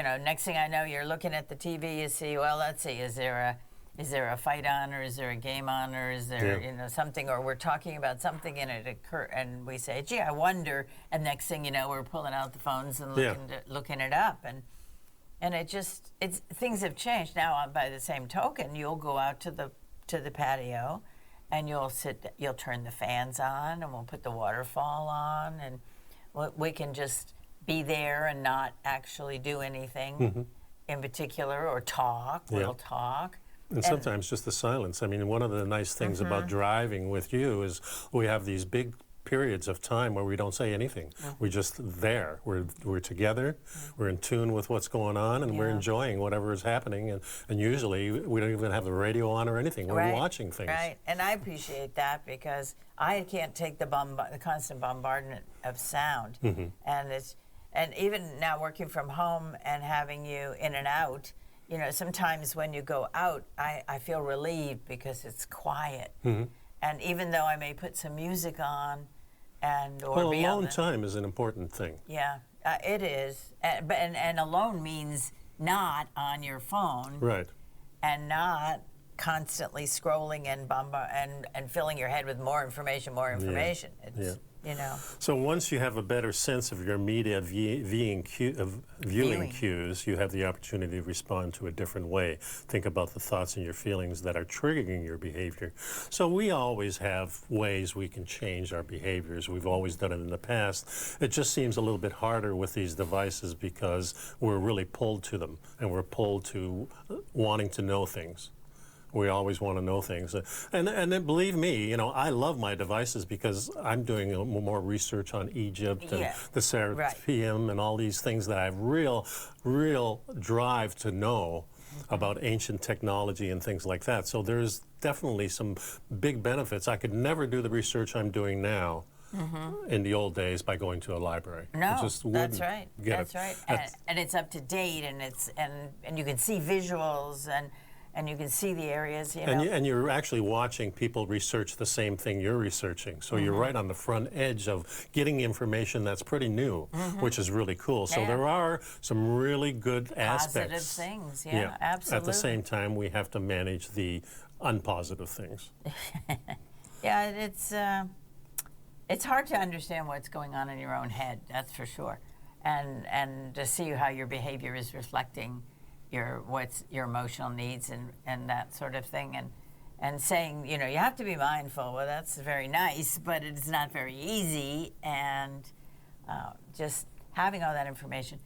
Speaker 3: know, next thing I know, you're looking at the TV, you see, well, let's see, is there a fight on, or is there a game on, or is there, you know, something, or we're talking about something and it occur, and we say, gee, I wonder, and next thing you know, we're pulling out the phones and looking it up, and things have changed now. By the same token, you'll go out to the patio, and you'll turn the fans on, and we'll put the waterfall on, and we can just be there and not actually do anything in particular, or talk. We'll talk.
Speaker 2: And sometimes just the silence. I mean, one of the nice things about driving with you is we have these big periods of time where we don't say anything. We're just there. We're together. We're in tune with what's going on, and we're enjoying whatever is happening. And usually we don't even have the radio on or anything. We're watching things.
Speaker 3: Right, and I appreciate that because I can't take the constant bombardment of sound, and even now working from home and having you in and out. You know, sometimes when you go out, I feel relieved because it's quiet. And even though I may put some music on, or
Speaker 2: alone time is an important thing.
Speaker 3: Yeah, it is. And alone means not on your phone.
Speaker 2: Right.
Speaker 3: And not constantly scrolling and filling your head with more information. It's, you know.
Speaker 2: So once you have a better sense of your media viewing cues, you have the opportunity to respond to a different way. Think about the thoughts and your feelings that are triggering your behavior. So we always have ways we can change our behaviors. We've always done it in the past. It just seems a little bit harder with these devices because we're really pulled to them, and we're pulled to wanting to know things. We always want to know things. And then believe me, you know, I love my devices because I'm doing more research on Egypt and the Serapeum and all these things that I have real drive to know about ancient technology and things like that. So there's definitely some big benefits. I could never do the research I'm doing now in the old days by going to a library.
Speaker 3: No,
Speaker 2: just
Speaker 3: that's right. That's right. And it's up to date, and you can see visuals and you can see the areas, you know.
Speaker 2: And you're actually watching people research the same thing you're researching. So you're right on the front edge of getting information that's pretty new, which is really cool. So there are some really good aspects.
Speaker 3: Positive things, absolutely.
Speaker 2: At the same time, we have to manage the unpositive things.
Speaker 3: Yeah, it's hard to understand what's going on in your own head, that's for sure. And to see how your behavior is reflecting your emotional needs and that sort of thing, and saying, you know, you have to be mindful. Well, that's very nice, but it's not very easy, and just having all that information.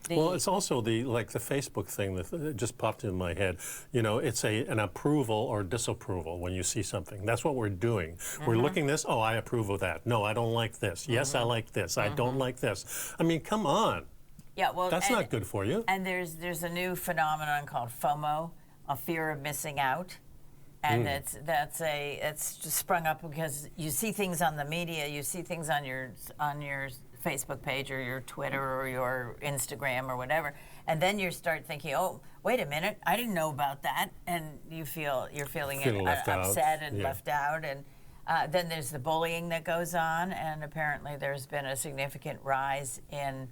Speaker 2: Well, it's also the Facebook thing that just popped in my head. You know, it's an approval or disapproval when you see something. That's what we're doing. We're looking this. Oh, I approve of that. No, I don't like this. Yes, I like this. I don't like this. I mean, come on.
Speaker 3: Yeah, well,
Speaker 2: that's not good for you.
Speaker 3: And there's a new phenomenon called FOMO, a fear of missing out, and it's just sprung up because you see things on the media, you see things on your Facebook page or your Twitter or your Instagram or whatever, and then you start thinking, oh, wait a minute, I didn't know about that, and you're feeling upset and left out, and then there's the bullying that goes on, and apparently there's been a significant rise in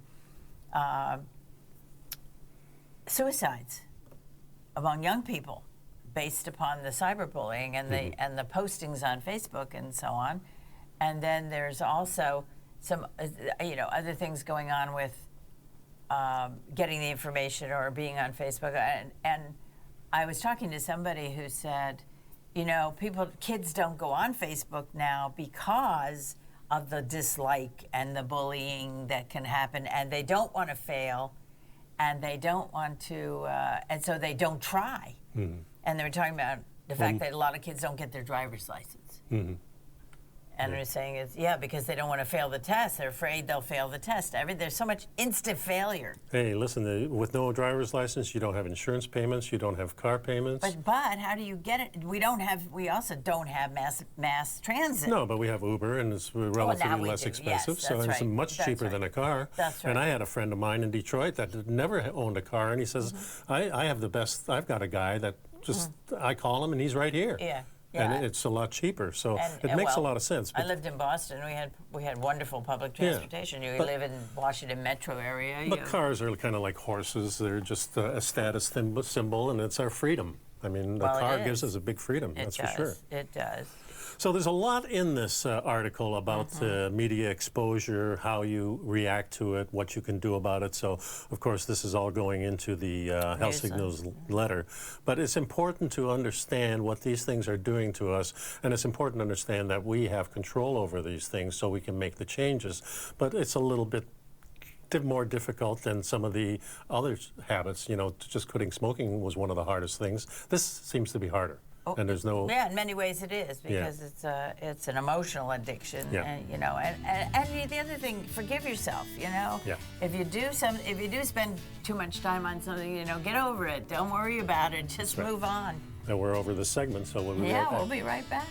Speaker 3: suicides among young people based upon the cyberbullying and the postings on Facebook and so on. And then there's also some other things going on with getting the information or being on Facebook. And I was talking to somebody who said, you know, kids don't go on Facebook now because of the dislike and the bullying that can happen, and they don't want to fail, and they don't want to, and so they don't try. And they were talking about the fact that a lot of kids don't get their driver's license. And they're saying it's, because they don't want to fail the test. They're afraid they'll fail the test. There's so much instant failure.
Speaker 2: Hey, listen, with no driver's license, you don't have insurance payments, you don't have car payments.
Speaker 3: But how do you get it? We also don't have mass transit.
Speaker 2: No, but we have Uber, and it's relatively less expensive, so it's much cheaper than a car.
Speaker 3: That's right.
Speaker 2: And I had a friend of mine in Detroit that never owned a car, and he says, I have the best, I've got a guy that just, I call him, and he's right here.
Speaker 3: Yeah.
Speaker 2: And it's a lot cheaper, so it makes a lot of sense.
Speaker 3: I lived in Boston. We had wonderful public transportation. You live in Washington metro area.
Speaker 2: But cars are kind of like horses. They're just a status symbol, and it's our freedom. I mean, the car gives us a big freedom, that's for sure.
Speaker 3: It does.
Speaker 2: So there's a lot in this article about media exposure, how you react to it, what you can do about it. So, of course, this is all going into the Health Signals letter. But it's important to understand what these things are doing to us, and it's important to understand that we have control over these things so we can make the changes. But it's a little bit more difficult than some of the other habits. You know, just quitting smoking was one of the hardest things. This seems to be harder.
Speaker 3: Oh,
Speaker 2: and there's no...
Speaker 3: Yeah, in many ways it is, because it's an emotional addiction.
Speaker 2: Yeah.
Speaker 3: And, you know, and the other thing, forgive yourself. You know,
Speaker 2: Yeah.
Speaker 3: if you do spend too much time on something, you know, get over it. Don't worry about it. Just move on.
Speaker 2: And we're over the segment, so we'll be right back.
Speaker 3: We'll be right back.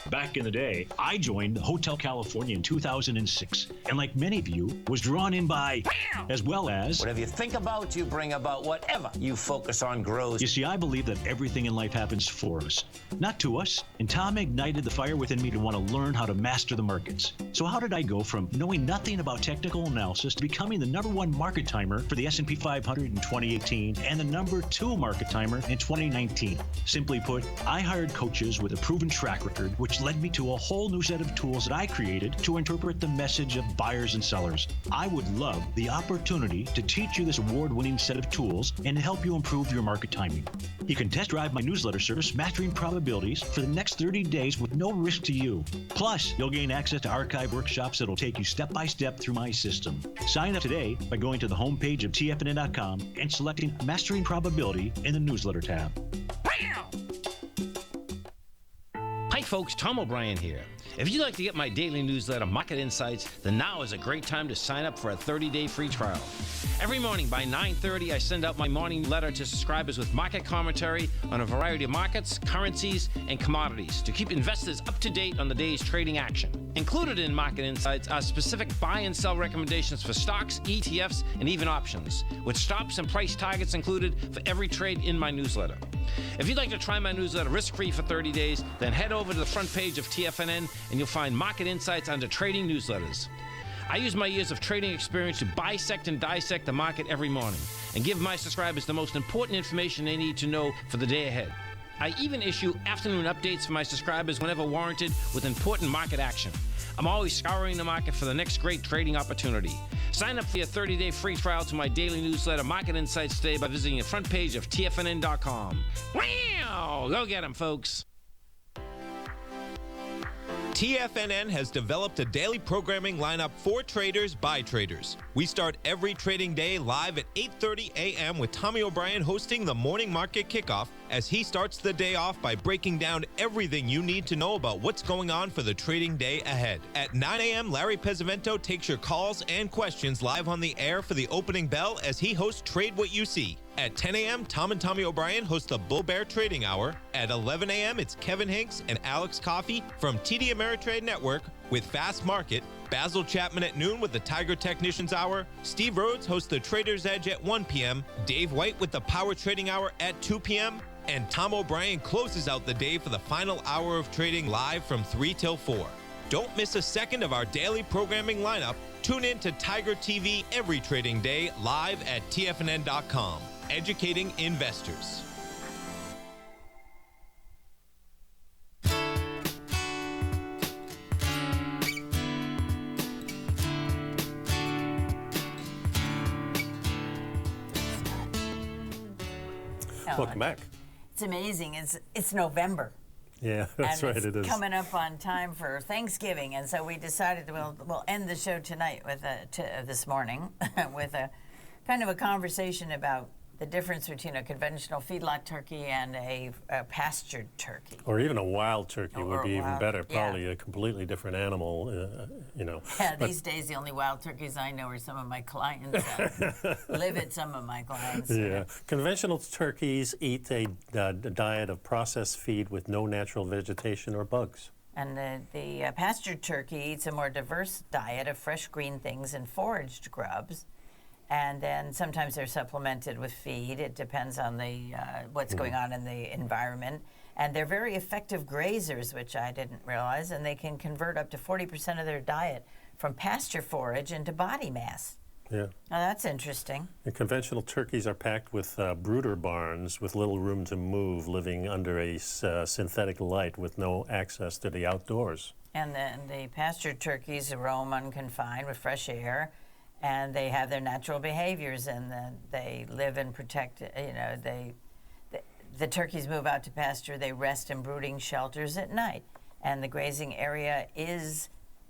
Speaker 7: Back in the day, I joined Hotel California in 2006, and like many of you, was drawn in by, as well as...
Speaker 6: Whatever you think about, you bring about. Whatever you focus on grows.
Speaker 7: You see, I believe that everything in life happens for us, not to us. And Tom ignited the fire within me to want to learn how to master the markets. So how did I go from knowing nothing about technical analysis to becoming the #1 market timer for the S&P 500 in 2018 and the #2 market timer in 2019? Simply put, I hired coaches with a proven track record, which led me to a whole new set of tools that I created to interpret the message of buyers and sellers. I would love the opportunity to teach you this award-winning set of tools and to help you improve your market timing. You can test drive my newsletter service, Mastering Probabilities, for the next 30 days with no risk to you. Plus, you'll gain access to archive workshops that'll take you step by step through my system. Sign up today by going to the homepage of TFNN.com and selecting Mastering Probability in the newsletter tab.
Speaker 6: Hi folks, Tom O'Brien here. If you'd like to get my daily newsletter, Market Insights, then now is a great time to sign up for a 30-day free trial. Every morning by 9:30, I send out my morning letter to subscribers with market commentary on a variety of markets, currencies, and commodities to keep investors up to date on the day's trading action. Included in Market Insights are specific buy and sell recommendations for stocks, ETFs, and even options, with stops and price targets included for every trade in my newsletter. If you'd like to try my newsletter risk-free for 30 days, then head over to the front page of TFNN and you'll find Market Insights under Trading Newsletters. I use my years of trading experience to bisect and dissect the market every morning and give my subscribers the most important information they need to know for the day ahead. I even issue afternoon updates for my subscribers whenever warranted with important market action. I'm always scouring the market for the next great trading opportunity. Sign up for your 30-day free trial to my daily newsletter, Market Insights, today by visiting the front page of TFNN.com. Wow! Go get 'em, folks.
Speaker 5: TFNN has developed a daily programming lineup for traders by traders. We start every trading day live at 8:30 a.m. with Tommy O'Brien hosting the morning market kickoff as he starts the day off by breaking down everything you need to know about what's going on for the trading day ahead. At 9 a.m., Larry Pesavento takes your calls and questions live on the air for the opening bell as he hosts Trade What You See. At 10 a.m., Tom and Tommy O'Brien host the Bull Bear Trading Hour. At 11 a.m., it's Kevin Hinks and Alex Coffey from TD Ameritrade Network with Fast Market. Basil Chapman at noon with the Tiger Technicians Hour. Steve Rhodes hosts the Trader's Edge at 1 p.m. Dave White with the Power Trading Hour at 2 p.m. And Tom O'Brien closes out the day for the final hour of trading live from 3 till 4. Don't miss a second of our daily programming lineup. Tune in to Tiger TV every trading day live at TFNN.com. Educating investors.
Speaker 2: Welcome back.
Speaker 3: It's amazing. It's November.
Speaker 2: Yeah, that's
Speaker 3: and
Speaker 2: right, it is.
Speaker 3: Coming up on time for Thanksgiving, and so we decided we'll end the show tonight with this morning with a kind of a conversation about the difference between a conventional feedlot turkey and a pastured turkey.
Speaker 2: Or even a wild turkey would be even better.
Speaker 3: Yeah.
Speaker 2: Probably a completely different animal, you know.
Speaker 3: Yeah, these days the only wild turkeys I know are some of my clients. Live at some of my clients.
Speaker 2: Yeah. Conventional turkeys eat a diet of processed feed with no natural vegetation or bugs.
Speaker 3: And the pastured turkey eats a more diverse diet of fresh green things and foraged grubs. And then sometimes they're supplemented with feed. It depends on the what's going on in the environment. And they're very effective grazers, which I didn't realize, and they can convert up to 40% of their diet from pasture forage into body mass.
Speaker 2: Yeah.
Speaker 3: Now that's interesting.
Speaker 2: And conventional turkeys are packed with brooder barns with little room to move, living under a synthetic light with no access to the outdoors.
Speaker 3: And then the pastured turkeys roam unconfined with fresh air and they have their natural behaviors, and then they live and protect. The turkeys move out to pasture. They rest in brooding shelters at night, and the grazing area is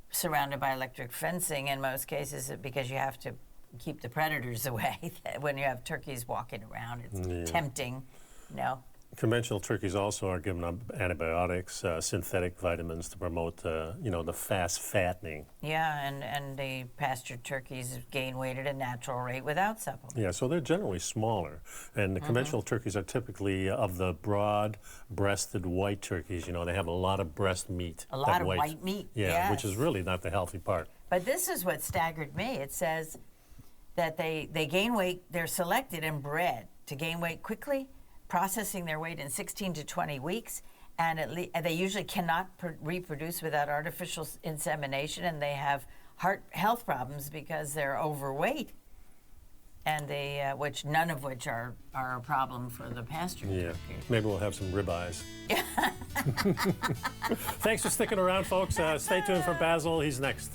Speaker 3: surrounded by electric fencing in most cases because you have to keep the predators away. When you have turkeys walking around, it's tempting,
Speaker 2: Conventional turkeys also are given antibiotics, synthetic vitamins to promote, the fast fattening.
Speaker 3: Yeah, and the pastured turkeys gain weight at a natural rate without supplements.
Speaker 2: Yeah, so they're generally smaller. And the conventional turkeys are typically of the broad-breasted white turkeys. They have a lot of breast meat.
Speaker 3: A lot of white meat,
Speaker 2: Yeah,
Speaker 3: yes.
Speaker 2: which is really not the healthy part.
Speaker 3: But this is what staggered me. It says that they gain weight, they're selected and bred to gain weight quickly, processing their weight in 16 to 20 weeks, and they usually cannot reproduce without artificial insemination, and they have heart health problems because they're overweight, and which none of which are a problem for the pasture turkey.
Speaker 2: Maybe we'll have some ribeyes. Thanks for sticking around, folks. Stay tuned for Basil. He's next.